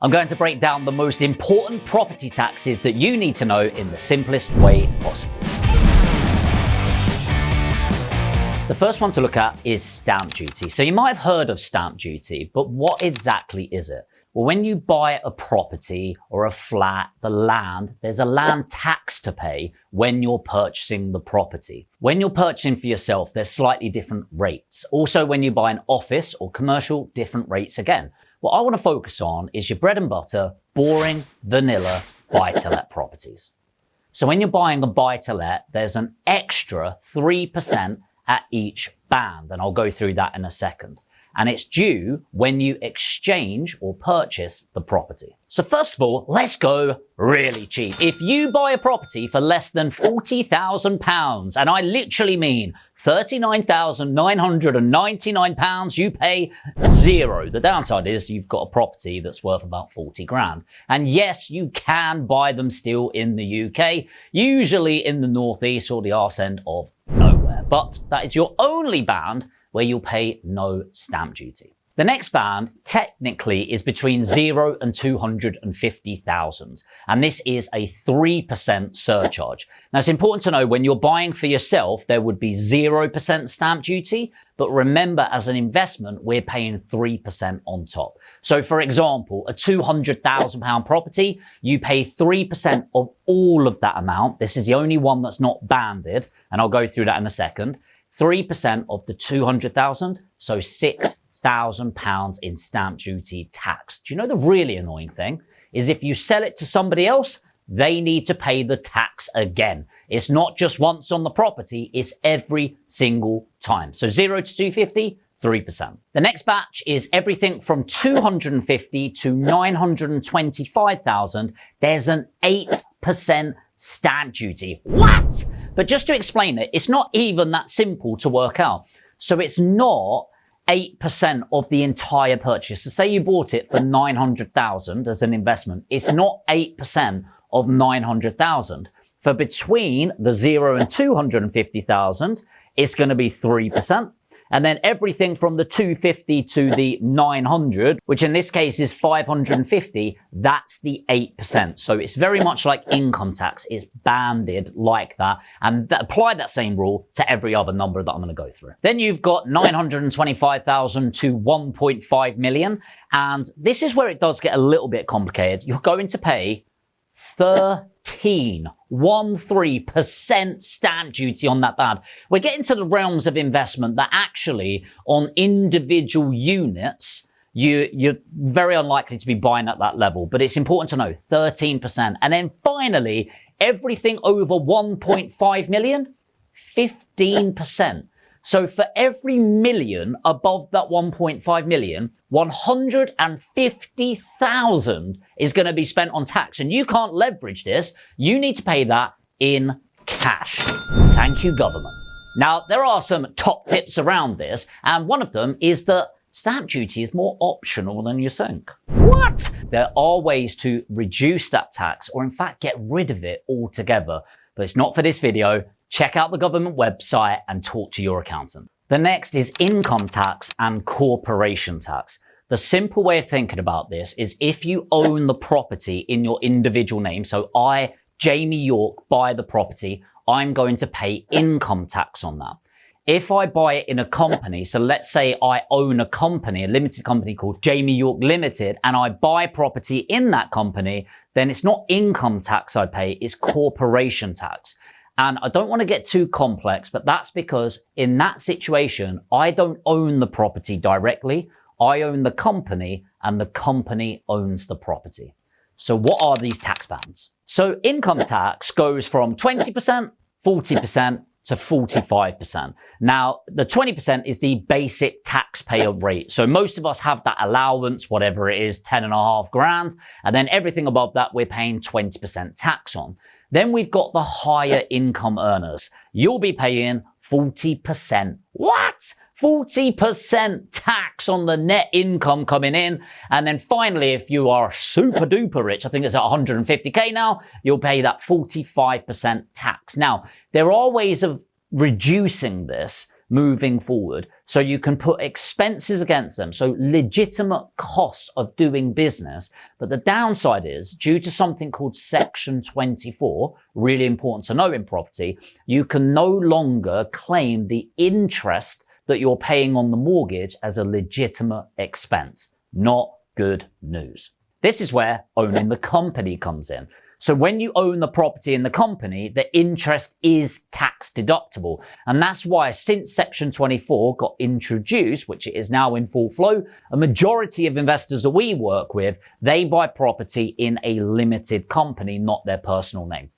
I'm going to break down the most important property taxes that you need to know in the simplest way possible. The first one to look at is stamp duty. So you might have heard of stamp duty, but what exactly is it? Well, when you buy a property or a flat, the land, there's a land tax to pay when you're purchasing the property. When you're purchasing for yourself, there's slightly different rates. Also, when you buy an office or commercial, different rates again. What I want to focus on is your bread and butter, boring, vanilla buy-to-let properties. So when you're buying a buy-to-let, there's an extra 3% at each band, and I'll go through that in a second. And it's due when you exchange or purchase the property. So first of all, let's go really cheap. If you buy a property for less than £40,000, and I literally mean £39,999, you pay zero. The downside is you've got a property that's worth about 40 grand. And yes, you can buy them still in the UK, usually in the northeast or the arse end of nowhere. But that is your only band where you'll pay no stamp duty. The next band technically is between 0 and 250,000, and this is a 3% surcharge. Now it's important to know when you're buying for yourself, there would be 0% stamp duty, but remember as an investment, we're paying 3% on top. So for example, a £200,000 property, you pay 3% of all of that amount. This is the only one that's not banded, and I'll go through that in a second. 3% of the 200,000, so £6,000 in stamp duty tax. Do you know the really annoying thing is if you sell it to somebody else, they need to pay the tax again. It's not just once on the property, it's every single time. So 0 to 250, 3%. The next batch is everything from 250 to 925,000. There's an 8% stamp duty. What? But just to explain it, it's not even that simple to work out. So it's not 8% of the entire purchase. So say you bought it for 900,000 as an investment. It's not 8% of 900,000. For between the 0 and 250,000, it's going to be 3%. And then everything from the 250 to the 900, which in this case is 550, that's the 8%. So it's very much like income tax. It's banded like that. And apply that same rule to every other number that I'm going to go through. Then you've got 925,000 to 1.5 million. And this is where it does get a little bit complicated. You're going to pay 13% stamp duty on that band. We're getting to the realms of investment that actually on individual units, you're very unlikely to be buying at that level, but it's important to know 13%. And then finally, everything over 1.5 million, 15%. So for every million above that 1.5 million, 150,000 is going to be spent on tax. And you can't leverage this. You need to pay that in cash. Thank you, government. Now, there are some top tips around this, and one of them is that stamp duty is more optional than you think. What? There are ways to reduce that tax, or in fact, get rid of it altogether. But it's not for this video. Check out the government website and talk to your accountant. The next is income tax and corporation tax. The simple way of thinking about this is if you own the property in your individual name, so I, Jamie York, buy the property, I'm going to pay income tax on that. If I buy it in a company, so let's say I own a company, a limited company called Jamie York Limited, and I buy property in that company, then it's not income tax I pay, it's corporation tax. And I don't want to get too complex, but that's because in that situation, I don't own the property directly. I own the company and the company owns the property. So what are these tax bands? So income tax goes from 20%, 40% to 45%. Now, the 20% is the basic taxpayer rate. So most of us have that allowance, whatever it is, 10.5 grand. And then everything above that, we're paying 20% tax on. Then we've got the higher income earners. You'll be paying 40%. What? 40% tax on the net income coming in. And then finally, if you are super duper rich, I think it's at 150K now, you'll pay that 45% tax. Now, there are ways of reducing this moving forward. So you can put expenses against them. So legitimate costs of doing business. But the downside is, due to something called Section 24, really important to know in property, you can no longer claim the interest that you're paying on the mortgage as a legitimate expense. Not good news. This is where owning the company comes in. So when you own the property in the company, the interest is tax deductible. And that's why since Section 24 got introduced, which it is now in full flow, a majority of investors that we work with, they buy property in a limited company, not their personal name.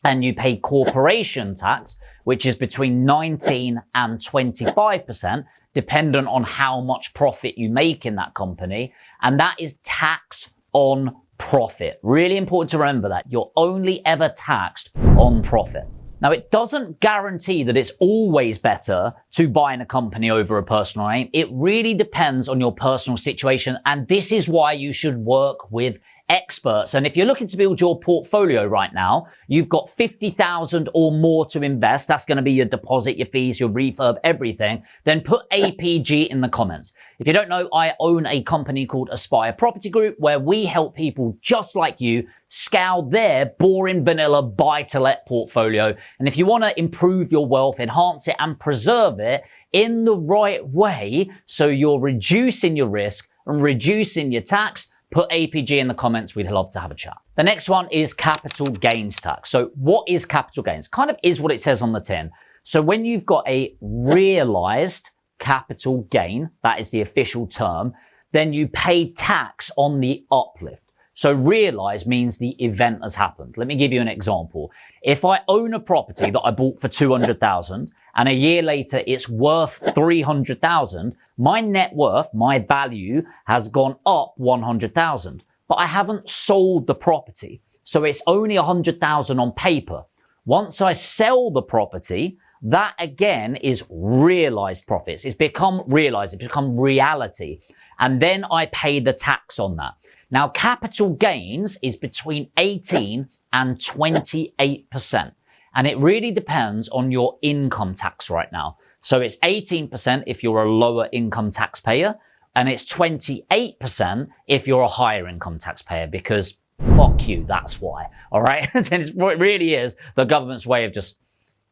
And you pay corporation tax, which is between 19 and 25%, dependent on how much profit you make in that company. And that is tax on profit. Really important to remember that you're only ever taxed on profit. Now, it doesn't guarantee that it's always better to buy in a company over a personal name. It really depends on your personal situation. And this is why you should work with experts. And if you're looking to build your portfolio right now, you've got 50,000 or more to invest. That's going to be your deposit, your fees, your refurb, everything. Then put APG in the comments. If you don't know, I own a company called Aspire Property Group, where we help people just like you scale their boring vanilla buy-to-let portfolio. And if you want to improve your wealth, enhance it and preserve it in the right way, so you're reducing your risk and reducing your tax, put APG in the comments. We'd love to have a chat. The next one is capital gains tax. So what is capital gains? Kind of is what it says on the tin. So when you've got a realized capital gain, that is the official term, then you pay tax on the uplift. So realize means the event has happened. Let me give you an example. If I own a property that I bought for 200,000 and a year later it's worth 300,000, my net worth, my value has gone up 100,000, but I haven't sold the property. So it's only 100,000 on paper. Once I sell the property, that again is realized profits. It's become realized, it's become reality. And then I pay the tax on that. Now, capital gains is between 18 and 28%. And it really depends on your income tax right now. So it's 18% if you're a lower income taxpayer, and it's 28% if you're a higher income taxpayer, because fuck you, that's why. All right? It really is the government's way of just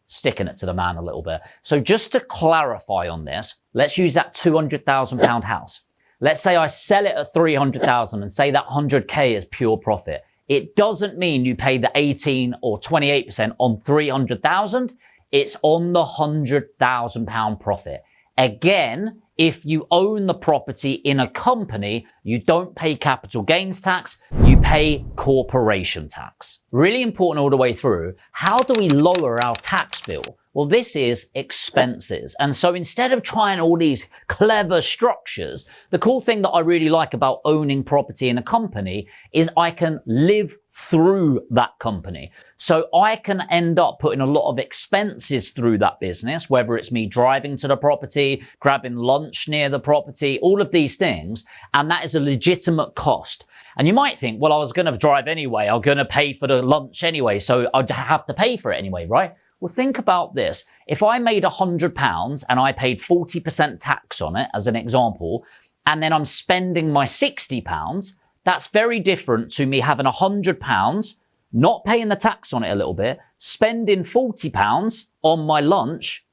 sticking it to the man a little bit. So just to clarify on this, let's use that £200,000 house. Let's say I sell it at 300,000 and say that 100K is pure profit. It doesn't mean you pay the 18 or 28% on 300,000. It's on the £100,000 profit. Again, if you own the property in a company, you don't pay capital gains tax, you pay corporation tax. Really important all the way through. How do we lower our tax bill? Well, this is expenses. And so instead of trying all these clever structures, the cool thing that I really like about owning property in a company is I can live through that company. So I can end up putting a lot of expenses through that business, whether it's me driving to the property, grabbing lunch near the property, all of these things. And that is a legitimate cost. And you might think, well, I was going to drive anyway. I'm going to pay for the lunch anyway. So I'd have to pay for it anyway, right? Well, think about this. If I made £100 and I paid 40% tax on it, as an example, and then I'm spending my £60, that's very different to me having £100, not paying the tax on it a little bit, spending £40 on my lunch,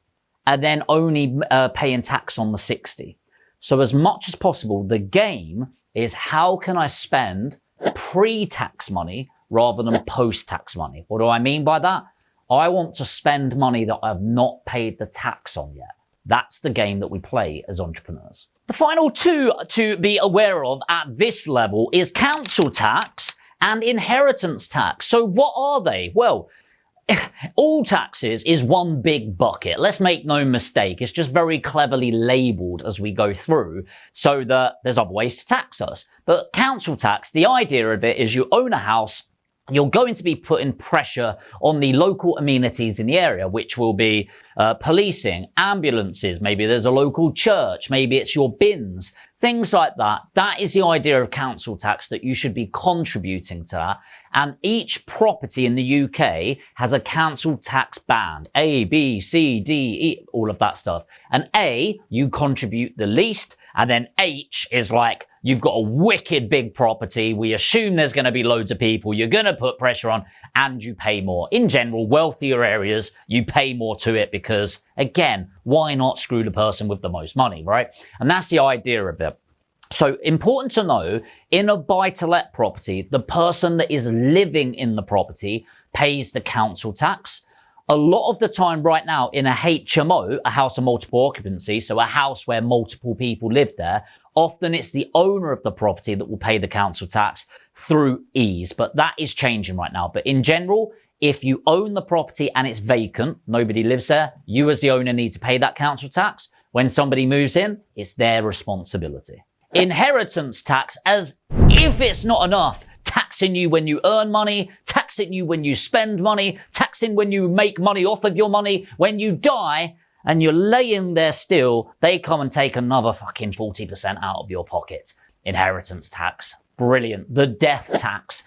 and then only paying tax on the 60. So as much as possible, the game is how can I spend pre-tax money rather than post-tax money? What do I mean by that? I want to spend money that I've not paid the tax on yet. That's the game that we play as entrepreneurs. The final two to be aware of at this level is council tax and inheritance tax. So what are they? Well, all taxes is one big bucket. Let's make no mistake. It's just very cleverly labeled as we go through so that there's other ways to tax us. But council tax, the idea of it is you own a house, you're going to be putting pressure on the local amenities in the area, which will be policing, ambulances, maybe there's a local church, maybe it's your bins, things like that. That is the idea of council tax, that you should be contributing to that. And each property in the UK has a council tax band, A, B, C, D, E, all of that stuff. And A, you contribute the least. And then H is like, you've got a wicked big property. We assume there's going to be loads of people. You're going to put pressure on and you pay more. In general, wealthier areas, you pay more to it because, again, why not screw the person with the most money, right? And that's the idea of it. So important to know, in a buy-to-let property, the person that is living in the property pays the council tax. A lot of the time right now in a HMO, a house of multiple occupancy, so a house where multiple people live there, often it's the owner of the property that will pay the council tax through ease. But that is changing right now. But in general, if you own the property and it's vacant, nobody lives there, you as the owner need to pay that council tax. When somebody moves in, it's their responsibility. Inheritance tax, as if it's not enough, taxing you when you earn money, taxing you when you spend money, taxing when you make money off of your money. When you die and you're laying there still, they come and take another fucking 40% out of your pocket. Inheritance tax. Brilliant. The death tax.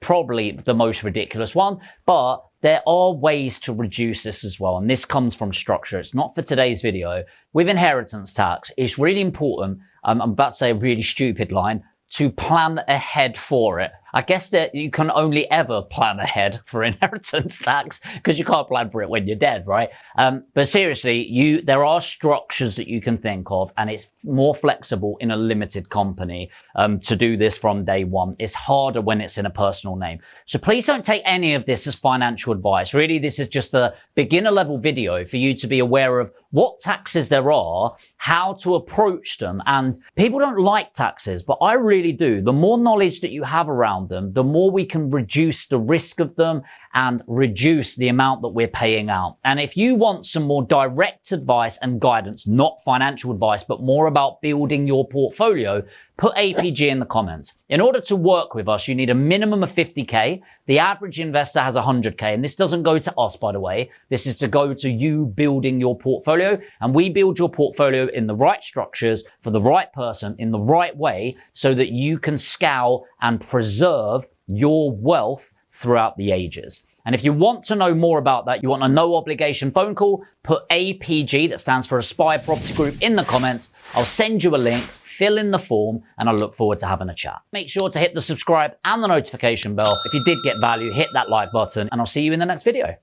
Probably the most ridiculous one, but there are ways to reduce this as well. And this comes from structure. It's not for today's video. With inheritance tax, it's really important. I'm about to say a really stupid line, to plan ahead for it. I guess that you can only ever plan ahead for inheritance tax because you can't plan for it when you're dead, right? But seriously, there are structures that you can think of, and it's more flexible in a limited company to do this from day one. It's harder when it's in a personal name. So please don't take any of this as financial advice. Really, this is just a beginner level video for you to be aware of what taxes there are, how to approach them. And people don't like taxes, but I really do. The more knowledge that you have around them, the more we can reduce the risk of them and reduce the amount that we're paying out. And if you want some more direct advice and guidance, not financial advice, but more about building your portfolio, put APG in the comments. In order to work with us, you need a minimum of 50K. The average investor has 100K. And this doesn't go to us, by the way. This is to go to you building your portfolio. And we build your portfolio in the right structures for the right person in the right way so that you can scale and preserve your wealth throughout the ages. And if you want to know more about that, you want a no obligation phone call, put APG, that stands for Aspire Property Group, in the comments. I'll send you a link, fill in the form, and I look forward to having a chat. Make sure to hit the subscribe and the notification bell. If you did get value, hit that like button, and I'll see you in the next video.